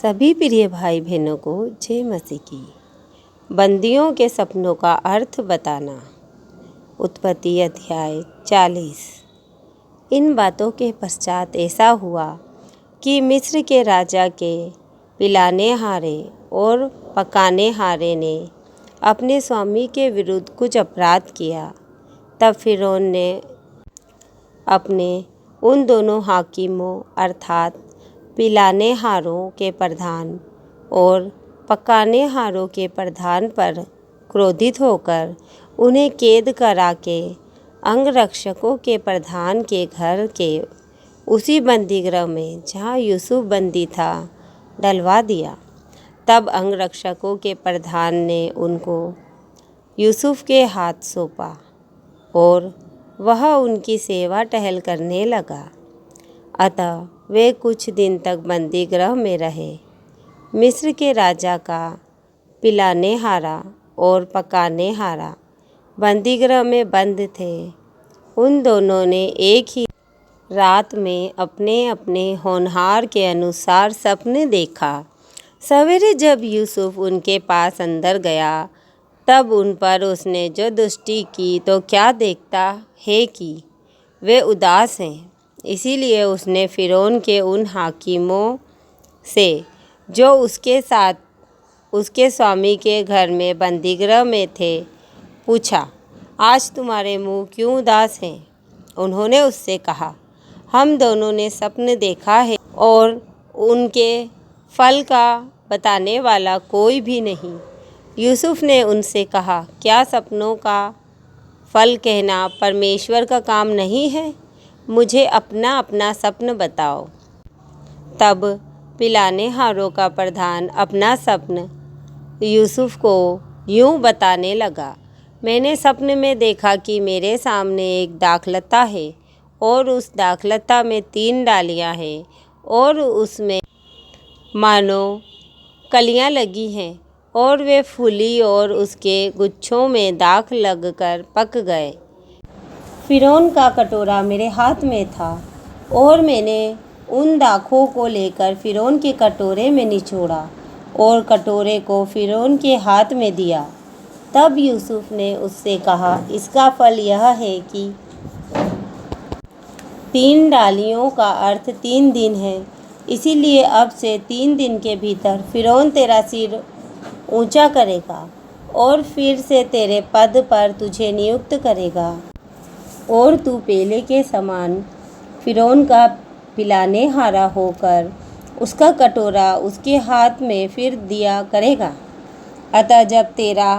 सभी प्रिय भाई बहनों को जय मसीह की। बंदियों के सपनों का अर्थ बताना। उत्पत्ति अध्याय 40। इन बातों के पश्चात ऐसा हुआ कि मिस्र के राजा के पिलाने हारे और पकाने हारे ने अपने स्वामी के विरुद्ध कुछ अपराध किया। तब फिरौन ने अपने उन दोनों हाकिमों अर्थात पिलाने हारों के प्रधान और पकाने हारों के प्रधान पर क्रोधित होकर उन्हें कैद करा के अंगरक्षकों के प्रधान के घर के उसी बंदीगृह में जहाँ यूसुफ बंदी था डलवा दिया। तब अंगरक्षकों के प्रधान ने उनको यूसुफ के हाथ सौंपा और वह उनकी सेवा टहल करने लगा। अतः वे कुछ दिन तक बंदीगृह में रहे। मिस्र के राजा का पिलाने हारा और पकाने हारा बंदीगृह में बंद थे। उन दोनों ने एक ही रात में अपने अपने होनहार के अनुसार सपने देखा। सवेरे जब यूसुफ उनके पास अंदर गया तब उन पर उसने जो दृष्टि की तो क्या देखता है कि वे उदास हैं। इसीलिए उसने फिरौन के उन हाकिमों से जो उसके साथ उसके स्वामी के घर में बंदीगृह में थे पूछा, आज तुम्हारे मुंह क्यों उदास हैं? उन्होंने उससे कहा, हम दोनों ने सपने देखा है और उनके फल का बताने वाला कोई भी नहीं। यूसुफ ने उनसे कहा, क्या सपनों का फल कहना परमेश्वर का काम नहीं है? मुझे अपना अपना सपन बताओ। तब पिलाने हारों का प्रधान अपना सपन यूसुफ को यूं बताने लगा, मैंने सपने में देखा कि मेरे सामने एक दाखलता है और उस दाखलता में 3 डालियां हैं और उसमें मानो कलियां लगी हैं और वे फूली और उसके गुच्छों में दाख लगकर पक गए। फिरौन का कटोरा मेरे हाथ में था और मैंने उन दाखों को लेकर फिरौन के कटोरे में निचोड़ा और कटोरे को फिरौन के हाथ में दिया। तब यूसुफ ने उससे कहा, इसका फल यह है कि 3 डालियों का अर्थ 3 दिन है। इसीलिए अब से 3 दिन के भीतर फिरौन तेरा सिर ऊंचा करेगा और फिर से तेरे पद पर तुझे नियुक्त करेगा और तू पहले के समान फिरौन का पिलाने हारा होकर उसका कटोरा उसके हाथ में फिर दिया करेगा। अतः जब तेरा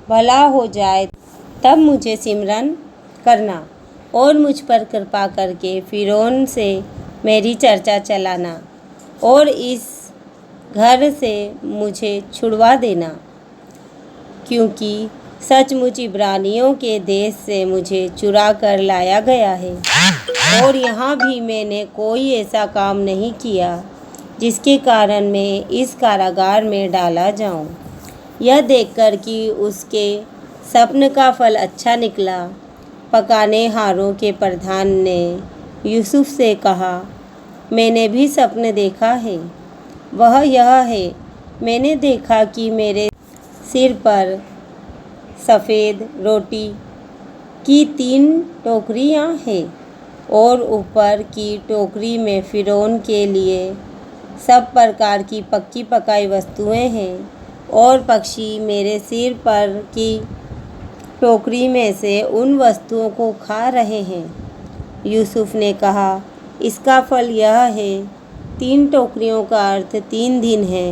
भला हो जाए तब मुझे सिमरन करना और मुझ पर कृपा करके फिरौन से मेरी चर्चा चलाना और इस घर से मुझे छुड़वा देना, क्योंकि सचमुच इब्रानियों के देश से मुझे चुरा कर लाया गया है और यहाँ भी मैंने कोई ऐसा काम नहीं किया जिसके कारण मैं इस कारागार में डाला जाऊँ। यह देखकर कि उसके सपन का फल अच्छा निकला, पकाने हारों के प्रधान ने यूसुफ से कहा, मैंने भी सपने देखा है। वह यह है, मैंने देखा कि मेरे सिर पर सफ़ेद रोटी की 3 टोकरियां हैं और ऊपर की टोकरी में फिरौन के लिए सब प्रकार की पक्की पकाई वस्तुएं हैं और पक्षी मेरे सिर पर की टोकरी में से उन वस्तुओं को खा रहे हैं। यूसुफ ने कहा, इसका फल यह है, 3 टोकरियों का अर्थ 3 दिन है।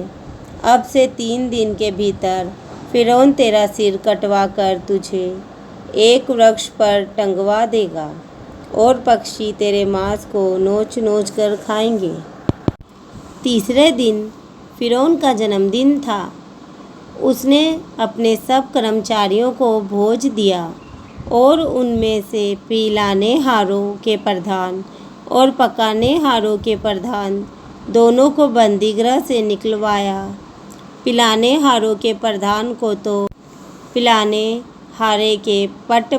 अब से 3 दिन के भीतर फिरौन तेरा सिर कटवा कर तुझे एक वृक्ष पर टंगवा देगा और पक्षी तेरे मांस को नोच नोच कर खाएंगे। तीसरे दिन फिरौन का जन्मदिन था। उसने अपने सब कर्मचारियों को भोज दिया और उनमें से पिलाने हारों के प्रधान और पकाने हारों के प्रधान दोनों को बंदीगृह से निकलवाया। पिलाने हारों के प्रधान को तो पिलाने हारे के पट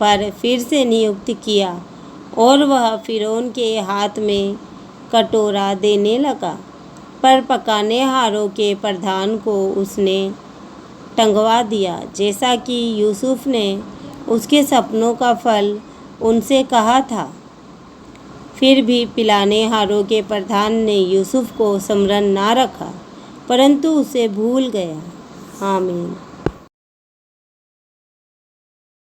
पर फिर से नियुक्त किया और वह फिरौन के हाथ में कटोरा देने लगा पर पकाने हारों के प्रधान को उसने टंगवा दिया, जैसा कि यूसुफ ने उसके सपनों का फल उनसे कहा था। फिर भी पिलाने हारों के प्रधान ने यूसुफ को स्मरण ना रखा, परंतु उसे भूल गया। आमीन।